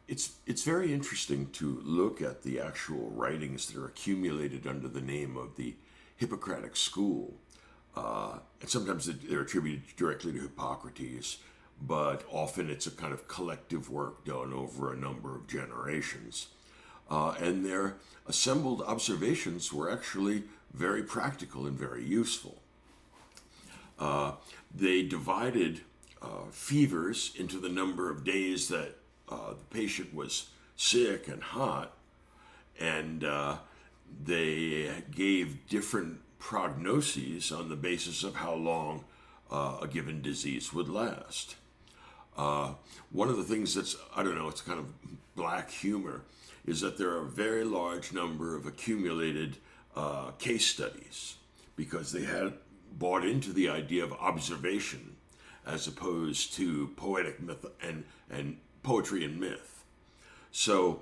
it's very interesting to look at the actual writings that are accumulated under the name of the Hippocratic school. And sometimes they're attributed directly to Hippocrates, but often it's a kind of collective work done over a number of generations. And their assembled observations were actually very practical and very useful. They divided fevers into the number of days that the patient was sick and hot, and they gave different prognoses on the basis of how long a given disease would last. One of the things that's, I don't know, it's kind of black humor, is that there are a very large number of accumulated case studies because they had bought into the idea of observation as opposed to poetic myth and poetry and myth. So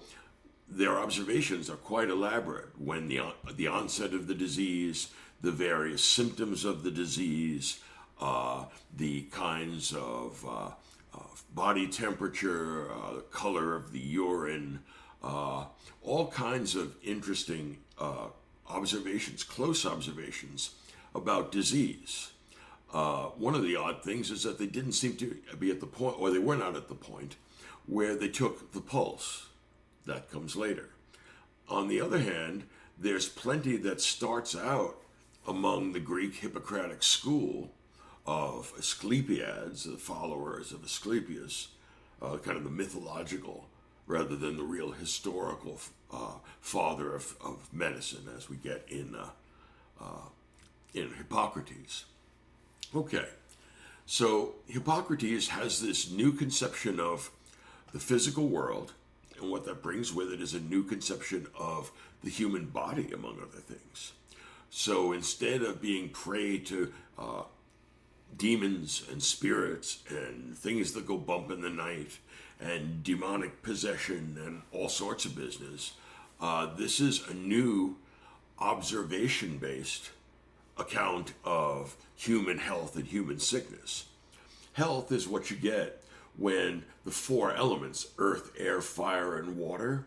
their observations are quite elaborate when the onset of the disease, the various symptoms of the disease, the kinds of body temperature, the color of the urine, all kinds of interesting observations, close observations about disease. One of the odd things is that they didn't seem to be at the point, or they were not at the point, where they took the pulse. That comes later. On the other hand, there's plenty that starts out among the Greek Hippocratic school of Asclepiads, the followers of Asclepius, kind of the mythological rather than the real historical father of medicine as we get in Hippocrates. Okay, so Hippocrates has this new conception of the physical world, and what that brings with it is a new conception of the human body, among other things. So instead of being prey to demons and spirits and things that go bump in the night and demonic possession and all sorts of business, this is a new observation-based account of human health and human sickness. Health is what you get when the four elements, earth, air, fire, and water,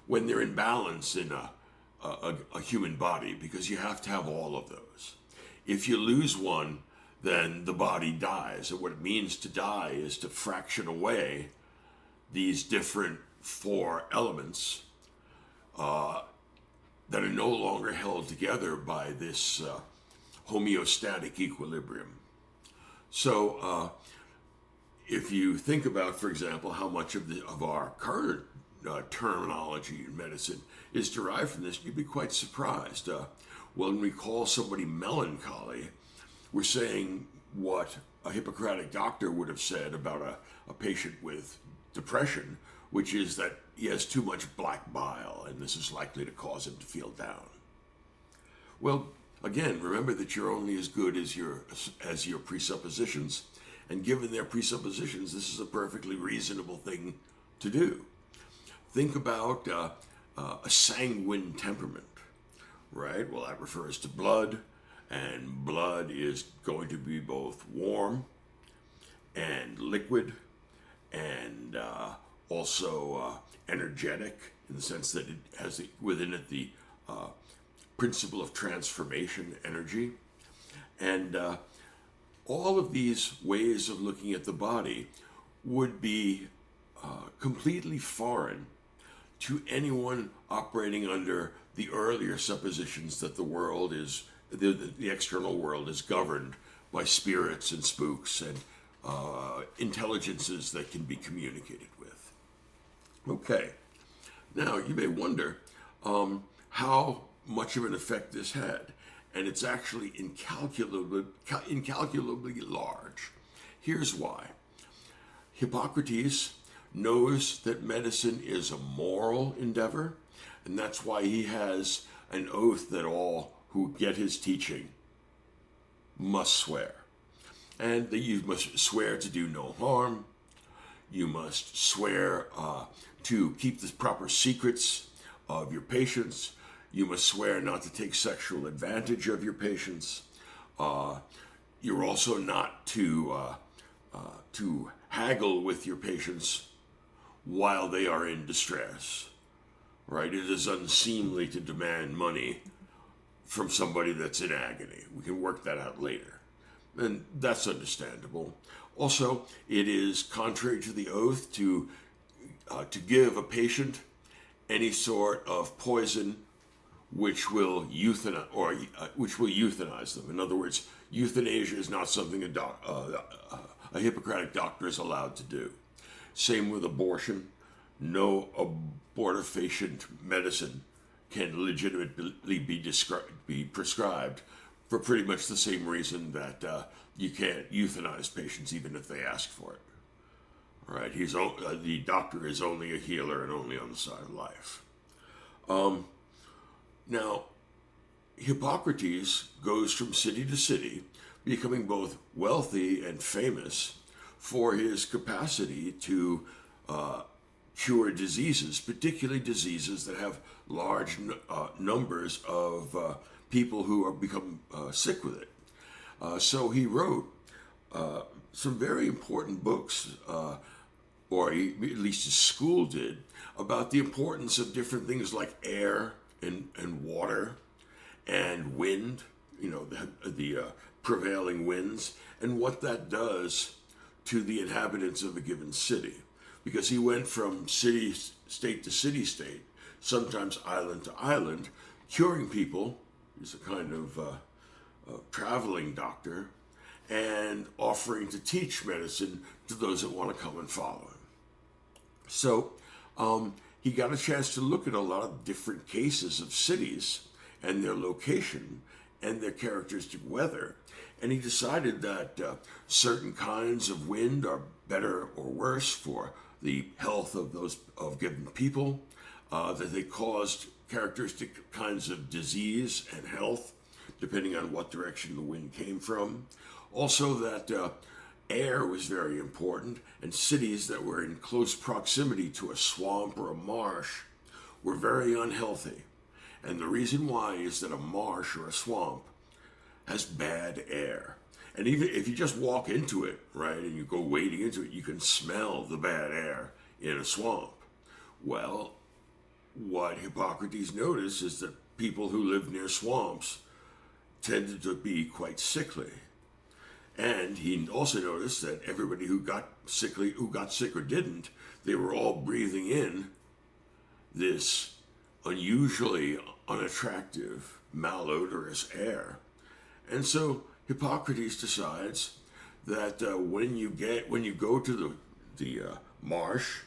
when they're in balance in a human body, because you have to have all of those. If you lose one, then the body dies. And what it means to die is to fraction away these different four elements that are no longer held together by this homeostatic equilibrium. So if you think about, for example, how much of our current terminology in medicine is derived from this, you'd be quite surprised. When we call somebody melancholy, we're saying what a Hippocratic doctor would have said about a patient with depression, which is that he has too much black bile and this is likely to cause him to feel down. Well, again, remember that you're only as good as your presuppositions, and given their presuppositions, this is a perfectly reasonable thing to do. Think about a sanguine temperament, right? Well, that refers to blood, and blood is going to be both warm and liquid and also energetic, in the sense that it has within it the principle of transformation energy. And all of these ways of looking at the body would be completely foreign to anyone operating under the earlier suppositions that the world is, the external world is governed by spirits and spooks and intelligences that can be communicated with. Okay, now you may wonder how much of an effect this had, and it's actually incalculably large. Here's why. Hippocrates knows that medicine is a moral endeavor, and that's why he has an oath that all who get his teaching must swear. And that you must swear to do no harm. You must swear to keep the proper secrets of your patients. You must swear not to take sexual advantage of your patients. You're also not to haggle with your patients while they are in distress, right? It is unseemly to demand money from somebody that's in agony. We can work that out later. And that's understandable. Also, it is contrary to the oath to give a patient any sort of poison which will euthanize them. In other words, euthanasia is not something a Hippocratic doctor is allowed to do. Same with abortion. No abortifacient medicine can legitimately be prescribed for pretty much the same reason that you can't euthanize patients even if they ask for it. All right, the doctor is only a healer and only on the side of life. Now, Hippocrates goes from city to city, becoming both wealthy and famous for his capacity to cure diseases, particularly diseases that have large numbers of people who become sick with it. So he wrote some very important books, or at least his school did, about the importance of different things like air and water and wind, the prevailing winds, and what that does to the inhabitants of a given city. Because he went from city-state to city-state, sometimes island to island, curing people. He's a kind of traveling doctor, and offering to teach medicine to those that want to come and follow him. So he got a chance to look at a lot of different cases of cities and their location and their characteristic weather. And he decided that certain kinds of wind are better or worse for the health of given people, that they caused characteristic kinds of disease and health, depending on what direction the wind came from. Also that air was very important, and cities that were in close proximity to a swamp or a marsh were very unhealthy. And the reason why is that a marsh or a swamp has bad air. And even if you just walk into it, right, and you go wading into it, you can smell the bad air in a swamp. Well, what Hippocrates noticed is that people who live near swamps tended to be quite sickly. And he also noticed that everybody who got sick or didn't, they were all breathing in this unusually unattractive, malodorous air. And so Hippocrates decides that when you go to the marsh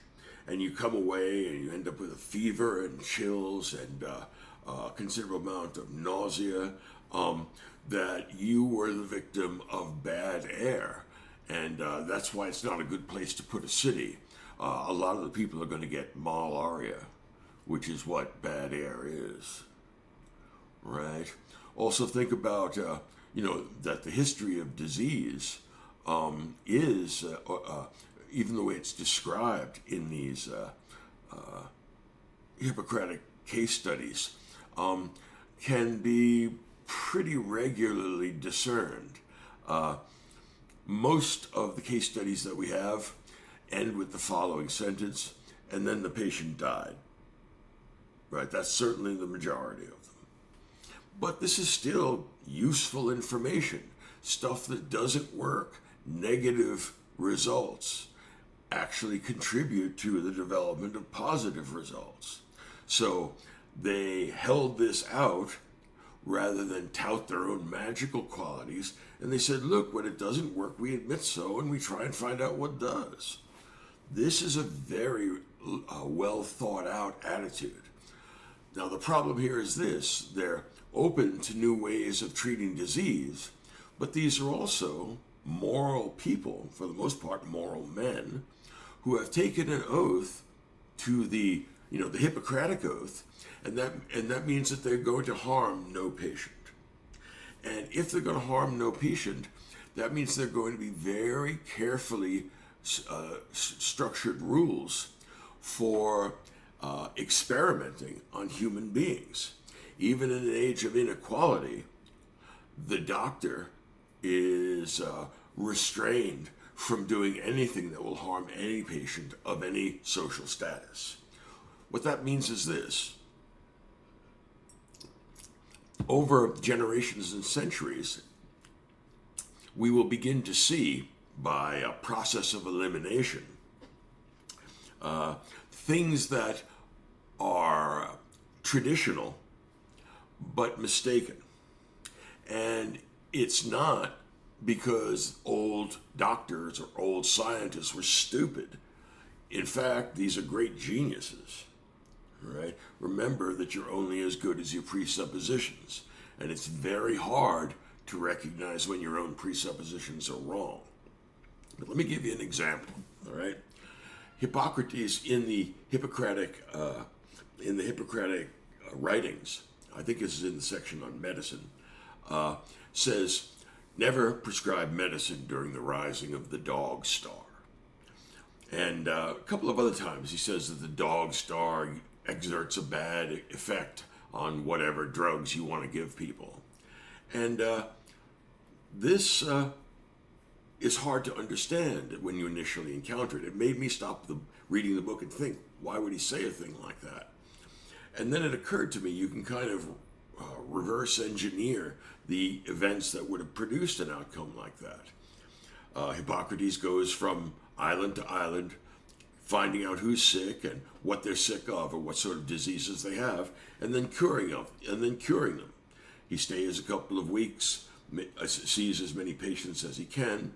and you come away and you end up with a fever and chills and a considerable amount of nausea, that you were the victim of bad air. And that's why it's not a good place to put a city. A lot of the people are going to get malaria, which is what bad air is, right? Also think about, that the history of disease is, even the way it's described in these Hippocratic case studies, can be pretty regularly discerned. Most of the case studies that we have end with the following sentence, and then the patient died. Right? That's certainly the majority of them. But this is still useful information. Stuff that doesn't work, negative results, actually contribute to the development of positive results. So they held this out rather than tout their own magical qualities. And they said, look, when it doesn't work, we admit so, and we try and find out what does. This is a very well thought out attitude. Now, the problem here is this. They're open to new ways of treating disease, but these are also moral people, for the most part, moral men, who have taken an oath to the Hippocratic oath, and that means that they're going to harm no patient. And if they're going to harm no patient, that means they're going to be very carefully structured rules for experimenting on human beings. Even in an age of inequality, the doctor is restrained from doing anything that will harm any patient of any social status. What that means is this. Over generations and centuries, we will begin to see, by a process of elimination, things that are traditional but mistaken. And it's not because old doctors or old scientists were stupid. In fact, these are great geniuses. Right? Remember that you're only as good as your presuppositions, and it's very hard to recognize when your own presuppositions are wrong. But let me give you an example. All right, Hippocrates in the Hippocratic writings, I think this is in the section on medicine, says, "Never prescribe medicine during the rising of the dog star." And a couple of other times he says that the dog star exerts a bad effect on whatever drugs you want to give people. And this is hard to understand when you initially encounter it. It made me stop reading the book and think, why would he say a thing like that? And then it occurred to me, you can kind of reverse engineer the events that would have produced an outcome like that. Hippocrates goes from island to island, finding out who's sick and what they're sick of or what sort of diseases they have, and then curing them. He stays a couple of weeks, sees as many patients as he can,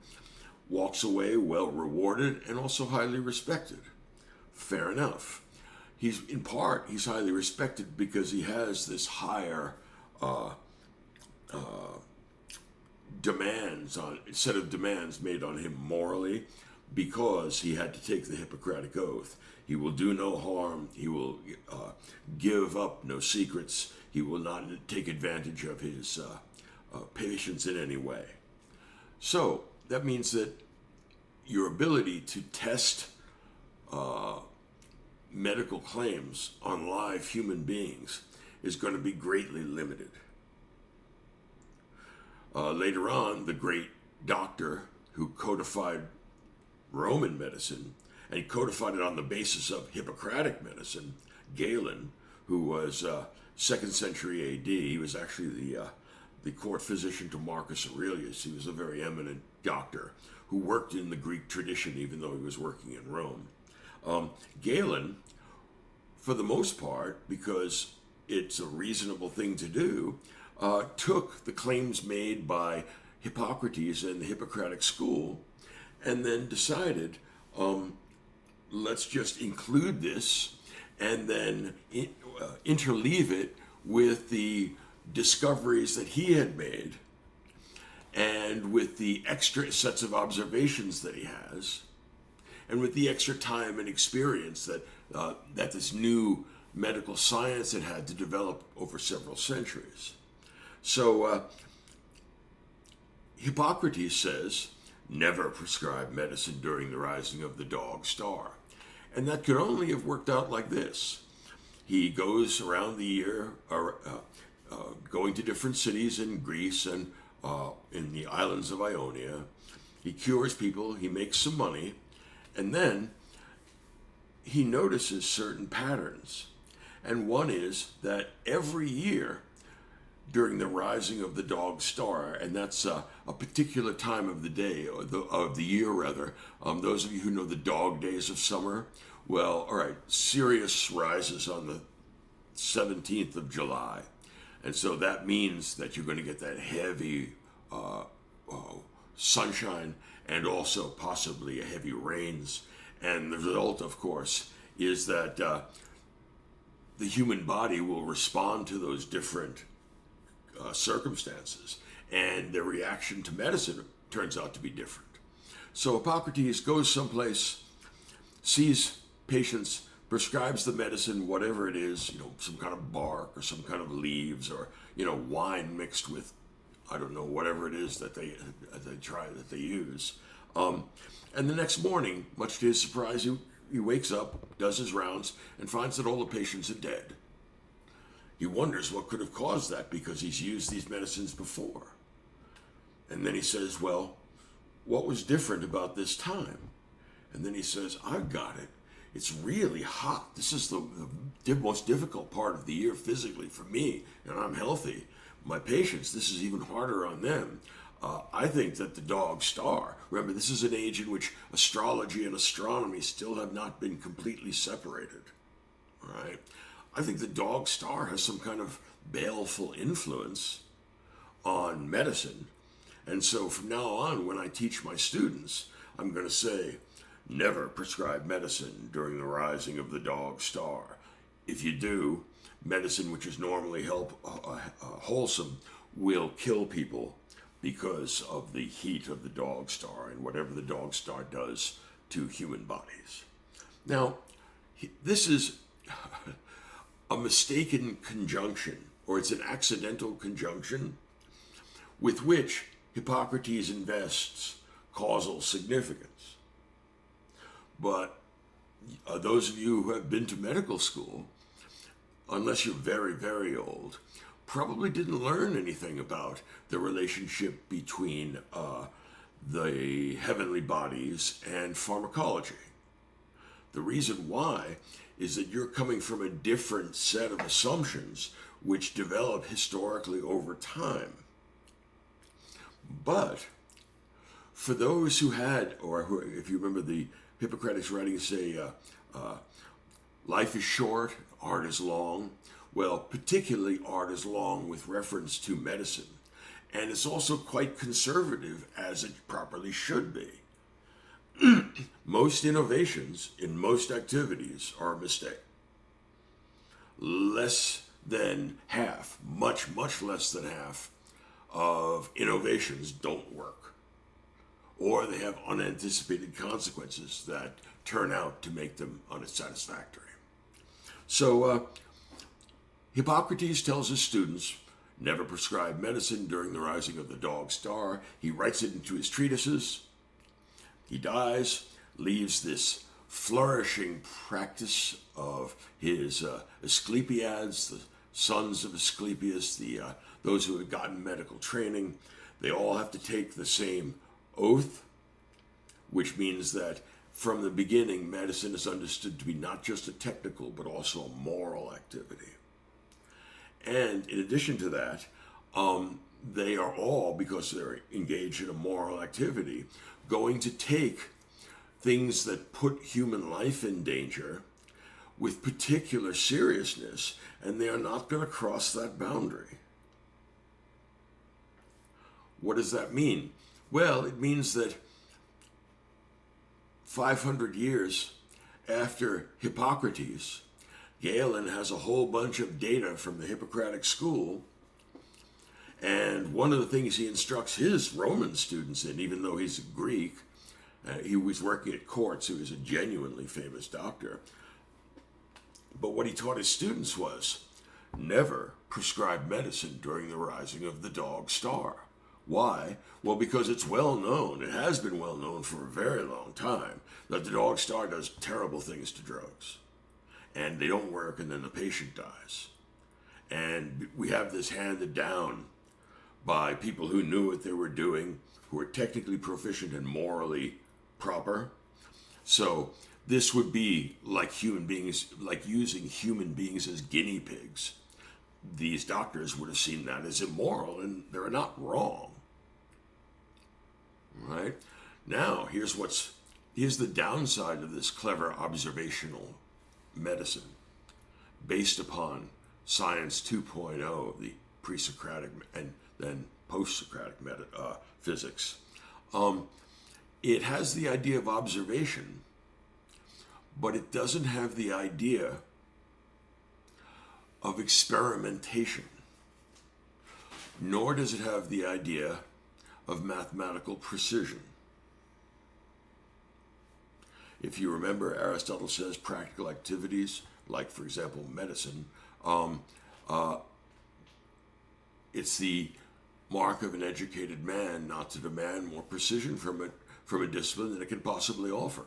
walks away well rewarded and also highly respected. Fair enough. He's highly respected because he has this higher set of demands made on him morally, because he had to take the Hippocratic Oath. He will do no harm. He will give up no secrets. He will not take advantage of his patients in any way. So that means that your ability to test medical claims on live human beings is going to be greatly limited. Later on, the great doctor who codified Roman medicine and codified it on the basis of Hippocratic medicine, Galen, who was 2nd century AD. He was actually the court physician to Marcus Aurelius. He was a very eminent doctor who worked in the Greek tradition, even though he was working in Rome. Galen, for the most part, because it's a reasonable thing to do, took the claims made by Hippocrates and the Hippocratic school and then decided, let's just include this and then interleave it with the discoveries that he had made and with the extra sets of observations that he has and with the extra time and experience that this new medical science had to develop over several centuries. So Hippocrates says, never prescribe medicine during the rising of the dog star. And that could only have worked out like this. He goes around the year, going to different cities in Greece and in the islands of Ionia. He cures people, he makes some money, and then he notices certain patterns. And one is that every year during the rising of the dog star, and that's a particular time of the day, or of the year rather. Those of you who know the dog days of summer, well, all right, Sirius rises on the 17th of July. And so that means that you're going to get that heavy sunshine and also possibly a heavy rains. And the result, of course, is that the human body will respond to those different circumstances, and their reaction to medicine turns out to be different. So Hippocrates goes someplace, sees patients, prescribes the medicine, whatever it is, some kind of bark or some kind of leaves or, wine mixed with, I don't know, whatever it is that they use. And the next morning, much to his surprise, he wakes up, does his rounds, and finds that all the patients are dead. He wonders what could have caused that because he's used these medicines before. And then he says, well, what was different about this time? And then he says, I've got it. It's really hot. This is the most difficult part of the year physically for me, and I'm healthy. My patients, this is even harder on them. I think that the dog star, remember, this is an age in which astrology and astronomy still have not been completely separated, right? I think the dog star has some kind of baleful influence on medicine. And so from now on, when I teach my students, I'm going to say, never prescribe medicine during the rising of the dog star. If you do, medicine, which is normally wholesome, will kill people because of the heat of the dog star and whatever the dog star does to human bodies. Now, this is a mistaken conjunction, or it's an accidental conjunction with which Hippocrates invests causal significance. But those of you who have been to medical school, unless you're very, very old, probably didn't learn anything about the relationship between the heavenly bodies and pharmacology. The reason why is that you're coming from a different set of assumptions which develop historically over time. But for those who had, or who, if you remember the Hippocratic writings say, life is short, art is long. Well, particularly art is long with reference to medicine. And it's also quite conservative, as it properly should be. Most innovations in most activities are a mistake. Less than half, much, much less than half of innovations don't work. Or they have unanticipated consequences that turn out to make them unsatisfactory. So Hippocrates tells his students, never prescribe medicine during the rising of the dog star. He writes it into his treatises. He dies, leaves this flourishing practice of his Asclepiads, the sons of Asclepius, those who had gotten medical training. They all have to take the same oath, which means that from the beginning, medicine is understood to be not just a technical, but also a moral activity. And in addition to that, they are all, because they're engaged in a moral activity, going to take things that put human life in danger with particular seriousness, and they are not going to cross that boundary. What does that mean? Well, it means that 500 years after Hippocrates, Galen has a whole bunch of data from the Hippocratic school, and one of the things he instructs his Roman students in, even though he's a Greek, he was working at court, so he was a genuinely famous doctor, but what he taught his students was, never prescribe medicine during the rising of the dog star. Why? Well, because it's well known, it has been well known for a very long time, that the dog star does terrible things to drugs. And they don't work, and then the patient dies. And we have this handed down by people who knew what they were doing, who were technically proficient and morally proper. So this would be like human beings, like using human beings as guinea pigs. These doctors would have seen that as immoral, and they're not wrong. Right? Now, here's the downside of this clever observational medicine based upon science 2.0 of the pre-Socratic and then post-Socratic physics. It has the idea of observation, but it doesn't have the idea of experimentation, nor does it have the idea of mathematical precision. If you remember, Aristotle says practical activities, like, for example, medicine, it's the mark of an educated man not to demand more precision from a discipline than it can possibly offer.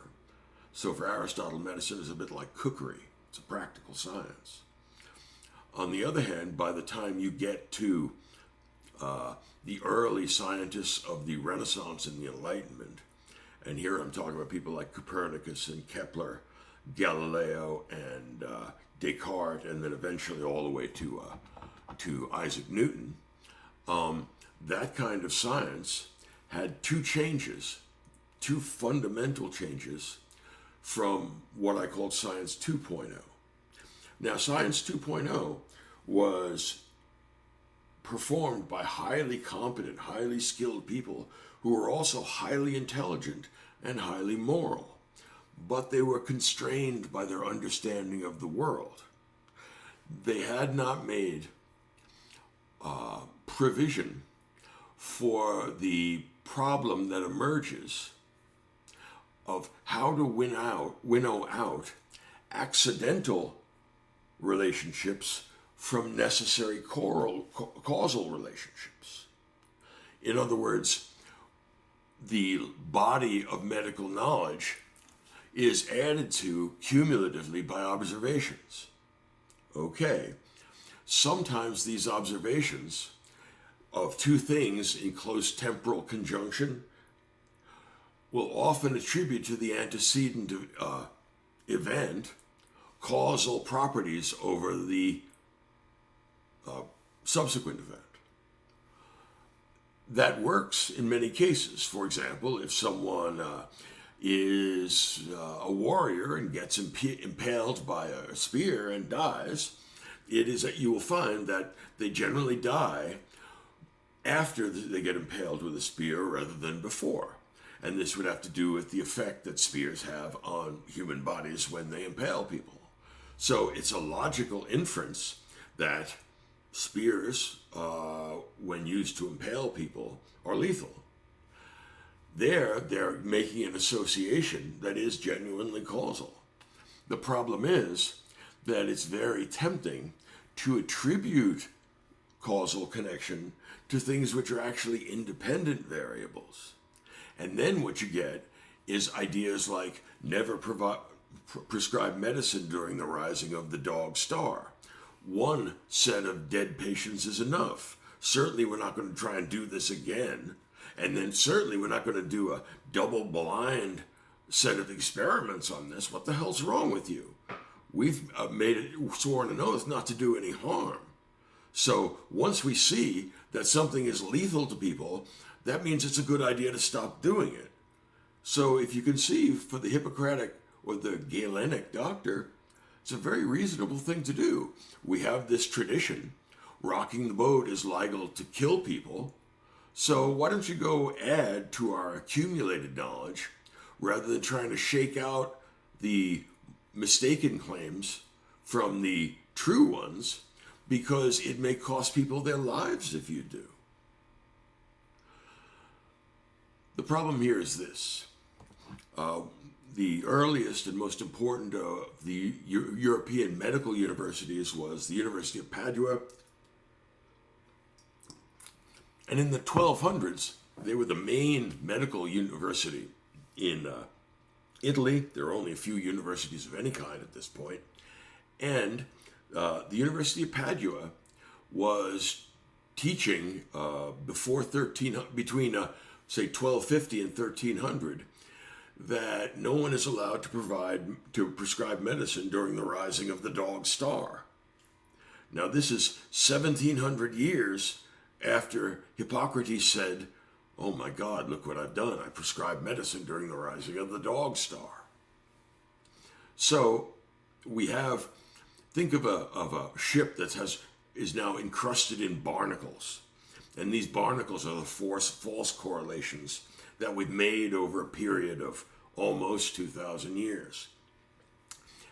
So for Aristotle, medicine is a bit like cookery. It's a practical science. On the other hand, by the time you get to the early scientists of the Renaissance and the Enlightenment, and here I'm talking about people like Copernicus and Kepler, Galileo and Descartes, and then eventually all the way to Isaac Newton, that kind of science had two changes, two fundamental changes from what I called Science 2.0. Now, Science 2.0 was performed by highly competent, highly skilled people who were also highly intelligent and highly moral, but they were constrained by their understanding of the world. They had not made provision for the problem that emerges of how to winnow out accidental relationships from necessary causal relationships. In other words, the body of medical knowledge is added to cumulatively by observations. Okay, sometimes these observations of two things in close temporal conjunction will often attribute to the antecedent event causal properties over the subsequent event. That works in many cases. For example, if someone is a warrior and gets impaled by a spear and dies, it is that you will find that they generally die after they get impaled with a spear rather than before. And this would have to do with the effect that spears have on human bodies when they impale people. So it's a logical inference that spears, when used to impale people, are lethal. They're making an association that is genuinely causal. The problem is that it's very tempting to attribute causal connection to things which are actually independent variables. And then what you get is ideas like never prescribe medicine during the rising of the dog star. One set of dead patients is enough. Certainly we're not going to try and do this again. And then certainly we're not going to do a double-blind set of experiments on this. What the hell's wrong with you? We've sworn an oath not to do any harm. So once we see that something is lethal to people, that means it's a good idea to stop doing it. So if you conceive for the Hippocratic or the Galenic doctor, it's a very reasonable thing to do. We have this tradition. Rocking the boat is liable to kill people. So why don't you go add to our accumulated knowledge rather than trying to shake out the mistaken claims from the true ones, because it may cost people their lives if you do. The problem here is this. The earliest and most important of the European medical universities was the University of Padua. And in the 1200s, they were the main medical university in Italy. There are only a few universities of any kind at this point. And the University of Padua was teaching between say 1250 and 1300, that no one is allowed to prescribe medicine during the rising of the dog star. Now this is 1700 years after Hippocrates said, "Oh my God, look what I've done. I prescribed medicine during the rising of the dog star." So we have, think of a ship that is now encrusted in barnacles. And these barnacles are the false correlations that we've made over a period of almost 2,000 years.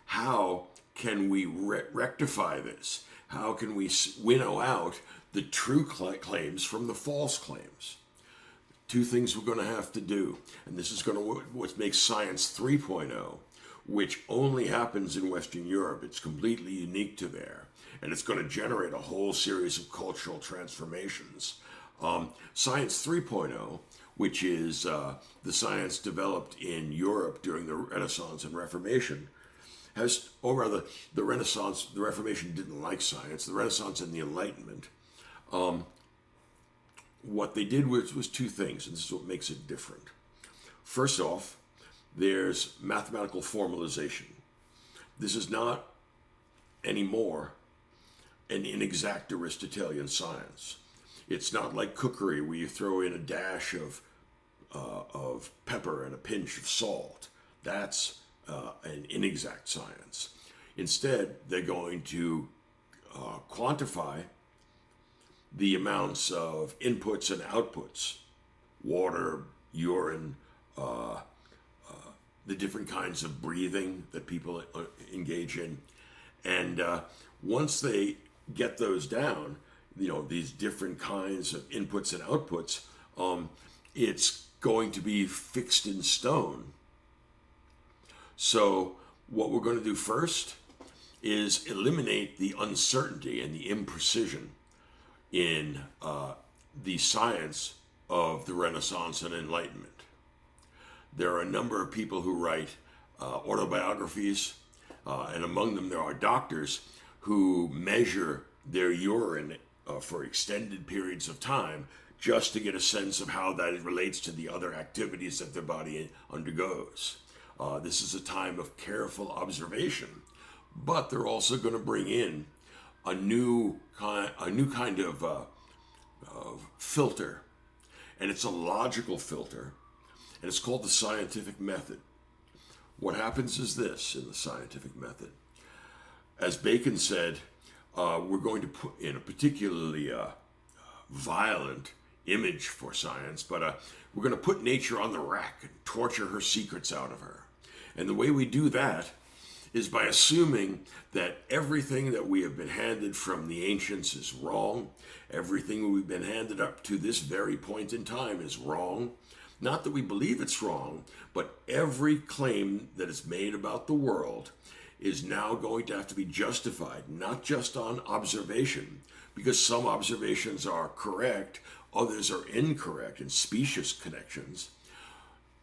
How can we rectify this? How can we winnow out the true claims from the false claims? Two things we're going to have to do. And this is going to what makes Science 3.0, which only happens in Western Europe. It's completely unique to there. And it's going to generate a whole series of cultural transformations. Science 3.0, which is the science developed in Europe during the Renaissance and Reformation, the Reformation didn't like science. The Renaissance and the Enlightenment what they did was two things, and this is what makes it different. First off, there's mathematical formalization. This is not anymore an inexact Aristotelian science. It's not like cookery where you throw in a dash of pepper and a pinch of salt. That's an inexact science. Instead, they're going to quantify the amounts of inputs and outputs, water, urine, the different kinds of breathing that people engage in. And once they get those down, these different kinds of inputs and outputs, it's going to be fixed in stone. So what we're going to do first is eliminate the uncertainty and the imprecision in the science of the Renaissance and Enlightenment. There are a number of people who write autobiographies, and among them there are doctors who measure their urine for extended periods of time just to get a sense of how that relates to the other activities that their body undergoes. This is a time of careful observation, but they're also going to bring in a new kind of filter, and it's a logical filter, and it's called the scientific method. What happens is this in the scientific method. As Bacon said, we're going to put in a particularly violent image for science, but we're going to put nature on the rack and torture her secrets out of her. And the way we do that is by assuming that everything that we have been handed from the ancients is wrong. Everything we've been handed up to this very point in time is wrong. Not that we believe it's wrong, but every claim that is made about the world is now going to have to be justified, not just on observation, because some observations are correct, others are incorrect in specious connections.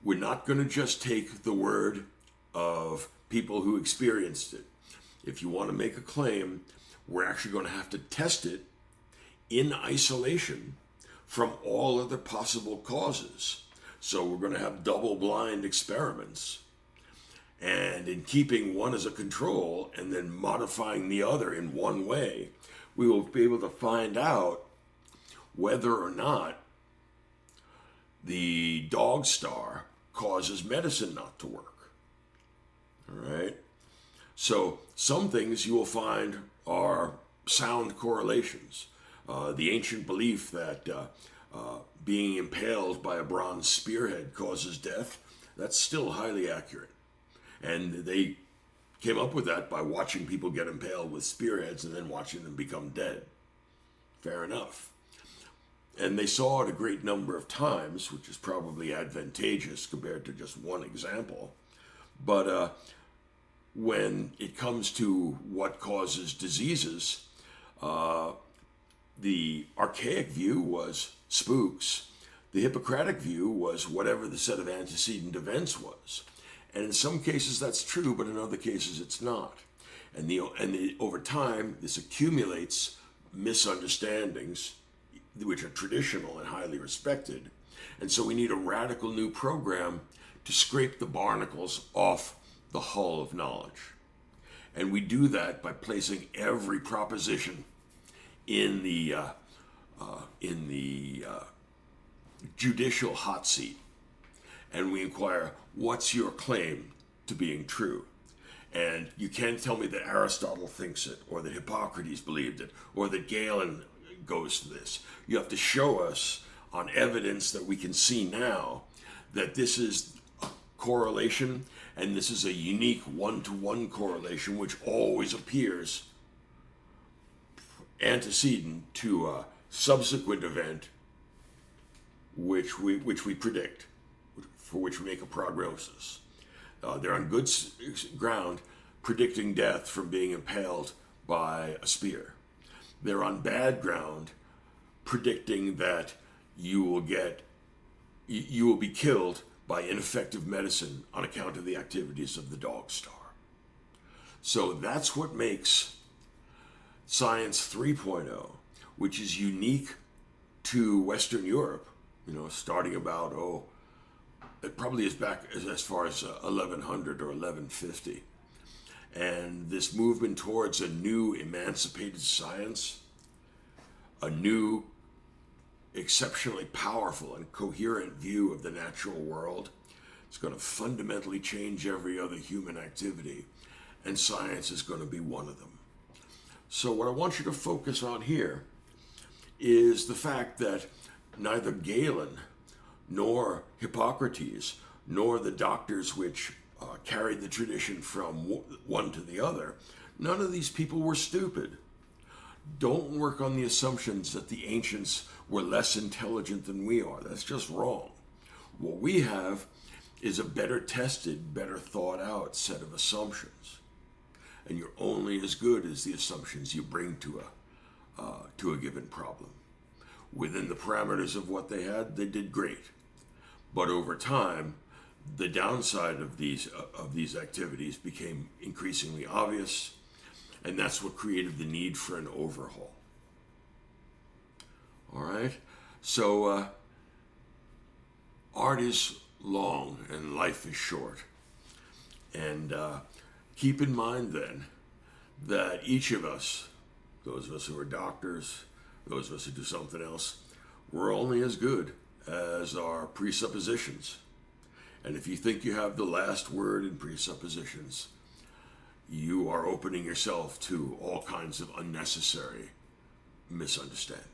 We're not going to just take the word of people who experienced it. If you want to make a claim, we're actually going to have to test it in isolation from all other possible causes. So we're going to have double-blind experiments, and in keeping one as a control and then modifying the other in one way, we will be able to find out whether or not the dog star causes medicine not to work. All right? So some things you will find are sound correlations. The ancient belief that being impaled by a bronze spearhead causes death, that's still highly accurate. And they came up with that by watching people get impaled with spearheads and then watching them become dead. Fair enough. And they saw it a great number of times, which is probably advantageous compared to just one example. But when it comes to what causes diseases, the archaic view was spooks. The Hippocratic view was whatever the set of antecedent events was. And in some cases that's true, but in other cases it's not. And over time, this accumulates misunderstandings, which are traditional and highly respected. And so we need a radical new program to scrape the barnacles off the hull of knowledge. And we do that by placing every proposition in the judicial hot seat. And we inquire, what's your claim to being true? And you can't tell me that Aristotle thinks it, or that Hippocrates believed it, or that Galen goes to this. You have to show us on evidence that we can see now that this is a correlation, and this is a unique one-to-one correlation which always appears antecedent to a subsequent event which we predict, for which we make a prognosis. They're on good ground predicting death from being impaled by a spear. They're on bad ground predicting that you will be killed by ineffective medicine on account of the activities of the dog star. So that's what makes Science 3.0, which is unique to Western Europe, starting about, it probably is back as far as 1100 or 1150. And this movement towards a new emancipated science, a new exceptionally powerful and coherent view of the natural world, it's going to fundamentally change every other human activity, and science is going to be one of them. So what I want you to focus on here is the fact that neither Galen nor Hippocrates nor the doctors which carried the tradition from one to the other, none of these people were stupid. Don't work on the assumptions that the ancients were less intelligent than we are. That's just wrong. What we have is a better tested, better thought out set of assumptions. And you're only as good as the assumptions you bring to a given problem. Within the parameters of what they had, they did great. But over time, the downside of these activities became increasingly obvious, and that's what created the need for an overhaul. All right? So, art is long and life is short. And keep in mind then that each of us, those of us who are doctors, those of us who do something else, we're only as good as our presuppositions. And if you think you have the last word in presuppositions, you are opening yourself to all kinds of unnecessary misunderstanding.